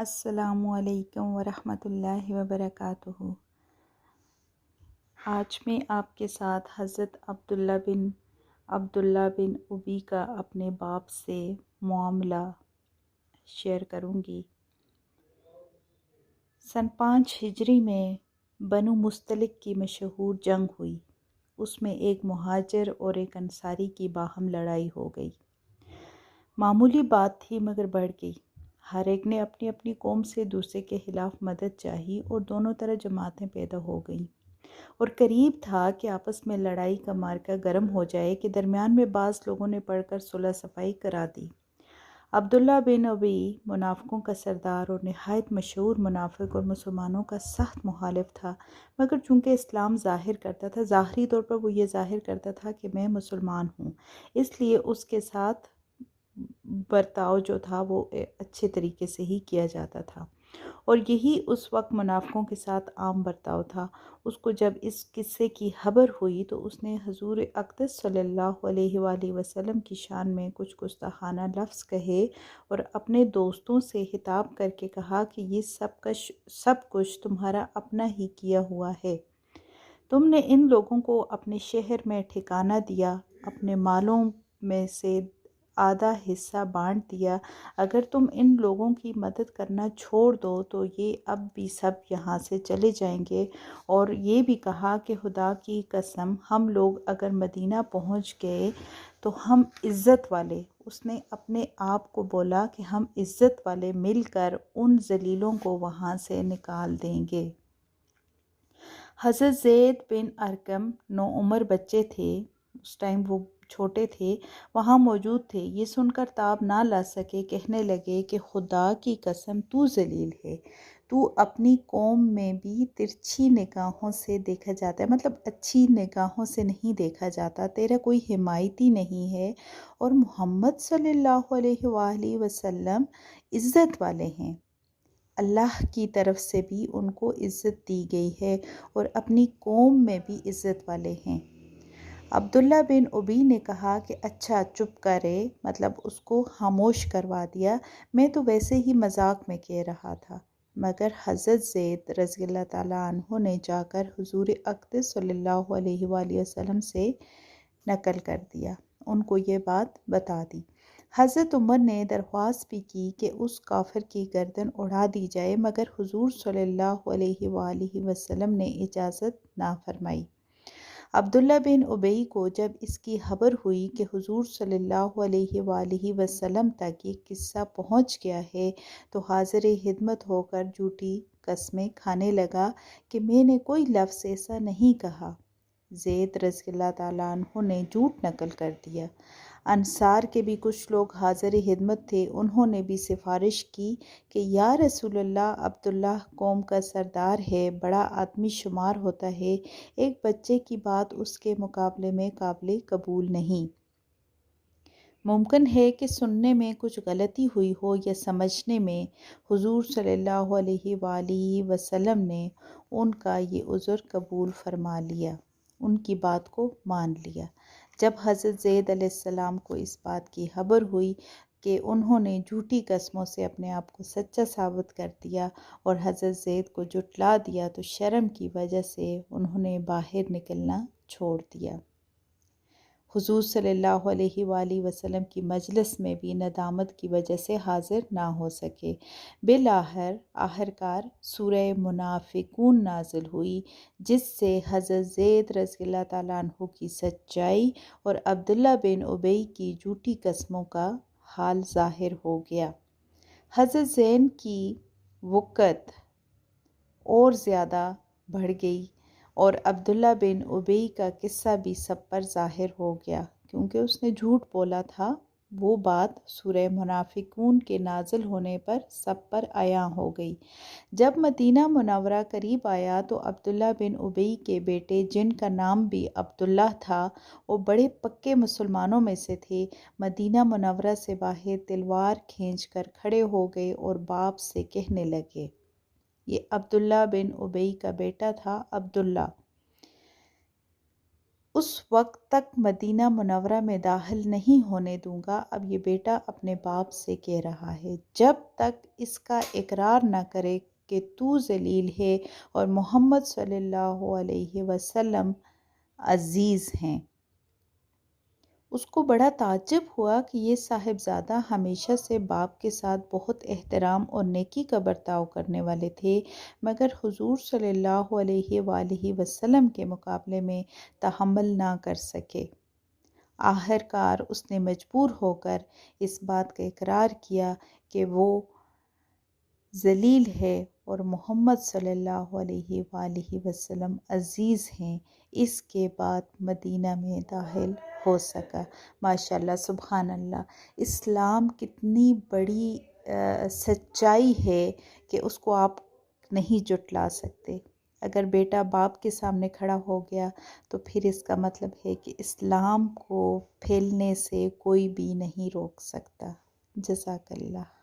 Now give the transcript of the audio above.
السلام علیکم ورحمۃ اللہ وبرکاتہ۔ آج میں آپ کے ساتھ حضرت عبداللہ بن ابی کا اپنے باپ سے معاملہ شیئر کروں گی۔ سن 5 ہجری میں بنو مستلق کی مشہور جنگ ہوئی۔ اس میں ایک مہاجر اور ایک انصاری کی باہم لڑائی ہو گئی۔ معمولی بات تھی مگر بڑھ گئی۔ ہر ایک نے اپنی اپنی قوم سے دوسرے کے خلاف مدد چاہی اور دونوں طرح جماعتیں پیدا ہو گئیں، اور قریب تھا کہ آپس میں لڑائی کا مارکا گرم ہو جائے کہ درمیان میں بعض لوگوں نے پڑھ کر صلح صفائی کرا دی۔ عبداللہ بن ابی منافقوں کا سردار اور نہایت مشہور منافق اور مسلمانوں کا سخت مخالف تھا، مگر چونکہ اسلام ظاہری طور پر وہ یہ ظاہر کرتا تھا کہ میں مسلمان ہوں، اس لیے اس کے ساتھ برتاؤ جو تھا وہ اچھے طریقے سے ہی کیا جاتا تھا، اور یہی اس وقت منافقوں کے ساتھ عام برتاؤ تھا۔ اس کو جب اس قصے کی خبر ہوئی تو اس نے حضور اقدس صلی اللہ علیہ وآلہ وسلم کی شان میں کچھ گستاخانہ لفظ کہے اور اپنے دوستوں سے خطاب کر کے کہا کہ یہ سب کچھ تمہارا اپنا ہی کیا ہوا ہے۔ تم نے ان لوگوں کو اپنے شہر میں ٹھکانہ دیا، اپنے مالوں میں سے آدھا حصہ بانٹ دیا۔ اگر تم ان لوگوں کی مدد کرنا چھوڑ دو تو یہ اب بھی سب یہاں سے چلے جائیں گے، اور یہ بھی کہا کہ خدا کی قسم ہم لوگ اگر مدینہ پہنچ گئے تو ہم عزت والے، اس نے اپنے آپ کو بولا کہ ہم عزت والے مل کر ان ذلیلوں کو وہاں سے نکال دیں گے۔ حضرت زید بن ارقم 9 عمر بچے تھے، اس ٹائم وہ چھوٹے تھے، وہاں موجود تھے۔ یہ سن کر تاب نہ لا سکے، کہنے لگے کہ خدا کی قسم تو ذلیل ہے، تو اپنی قوم میں بھی ترچھی نگاہوں سے دیکھا جاتا ہے، مطلب اچھی نگاہوں سے نہیں دیکھا جاتا، تیرا کوئی حمایتی نہیں ہے، اور محمد صلی اللہ علیہ وآلہ وسلم عزت والے ہیں، اللہ کی طرف سے بھی ان کو عزت دی گئی ہے اور اپنی قوم میں بھی عزت والے ہیں۔ عبداللہ بن ابی نے کہا کہ اچھا چپ کرے، مطلب اس کو خاموش کروا دیا، میں تو ویسے ہی مذاق میں کہہ رہا تھا۔ مگر حضرت زید رضی اللہ تعالیٰ عنہ نے جا کر حضور اقدس صلی اللہ علیہ وآلہ وسلم سے نقل کر دیا، ان کو یہ بات بتا دی۔ حضرت عمر نے درخواست بھی کی کہ اس کافر کی گردن اڑا دی جائے، مگر حضور صلی اللہ علیہ وآلہ وسلم نے اجازت نہ فرمائی۔ عبداللہ بن ابی کو جب اس کی خبر ہوئی کہ حضور صلی اللہ علیہ وآلہ وسلم تک یہ قصہ پہنچ گیا ہے تو حاضر خدمت ہو کر جھوٹی قسمیں کھانے لگا کہ میں نے کوئی لفظ ایسا نہیں کہا۔ زید رضی اللہ تعالیٰ عنہ نے جھوٹ نقل کر دیا۔ انصار کے بھی کچھ لوگ حاضر خدمت تھے، انہوں نے بھی سفارش کی کہ یا رسول اللہ، عبداللہ قوم کا سردار ہے، بڑا آدمی شمار ہوتا ہے، ایک بچے کی بات اس کے مقابلے میں قابل قبول نہیں۔ ممکن ہے کہ سننے میں کچھ غلطی ہوئی ہو یا سمجھنے میں۔ حضور صلی اللہ علیہ وآلہ وسلم نے ان کا یہ عذر قبول فرما لیا، ان کی بات کو مان لیا۔ جب حضرت زید علیہ السلام کو اس بات کی خبر ہوئی کہ انہوں نے جھوٹی قسموں سے اپنے آپ کو سچا ثابت کر دیا اور حضرت زید کو جھٹلا دیا، تو شرم کی وجہ سے انہوں نے باہر نکلنا چھوڑ دیا۔ حضور صلی اللہ علیہ وآلہ وسلم کی مجلس میں بھی ندامت کی وجہ سے حاضر نہ ہو سکے۔ آخرکار سورہ منافقون نازل ہوئی، جس سے حضرت زید رضی اللہ تعالیٰ عنہ کی سچائی اور عبداللہ بن ابی کی جھوٹی قسموں کا حال ظاہر ہو گیا۔ حضرت زید کی وقت اور زیادہ بڑھ گئی اور عبداللہ بن ابی کا قصہ بھی سب پر ظاہر ہو گیا، کیونکہ اس نے جھوٹ بولا تھا۔ وہ بات سورہ منافقون کے نازل ہونے پر سب پر عیاں ہو گئی۔ جب مدینہ منورہ قریب آیا تو عبداللہ بن ابی کے بیٹے، جن کا نام بھی عبداللہ تھا، وہ بڑے پکے مسلمانوں میں سے تھے، مدینہ منورہ سے باہر تلوار کھینچ کر کھڑے ہو گئے اور باپ سے کہنے لگے، یہ عبداللہ بن ابی کا بیٹا تھا عبداللہ، اس وقت تک مدینہ منورہ میں داخل نہیں ہونے دوں گا۔ اب یہ بیٹا اپنے باپ سے کہہ رہا ہے، جب تک اس کا اقرار نہ کرے کہ تو ذلیل ہے اور محمد صلی اللہ علیہ وسلم عزیز ہیں۔ اس کو بڑا تعجب ہوا کہ یہ صاحبزادہ ہمیشہ سے باپ کے ساتھ بہت احترام اور نیکی کا برتاؤ کرنے والے تھے، مگر حضور صلی اللہ علیہ وآلہ وسلم کے مقابلے میں تحمل نہ کر سکے۔ آخرکار اس نے مجبور ہو کر اس بات کا اقرار کیا کہ وہ ذلیل ہے اور محمد صلی اللہ علیہ وآلہ وسلم عزیز ہیں۔ اس کے بعد مدینہ میں داخل ہو سکا۔ ماشاءاللہ، سبحان اللہ، اسلام کتنی بڑی سچائی ہے کہ اس کو آپ نہیں جھٹلا سکتے۔ اگر بیٹا باپ کے سامنے کھڑا ہو گیا تو پھر اس کا مطلب ہے کہ اسلام کو پھیلنے سے کوئی بھی نہیں روک سکتا۔ جزاک اللہ۔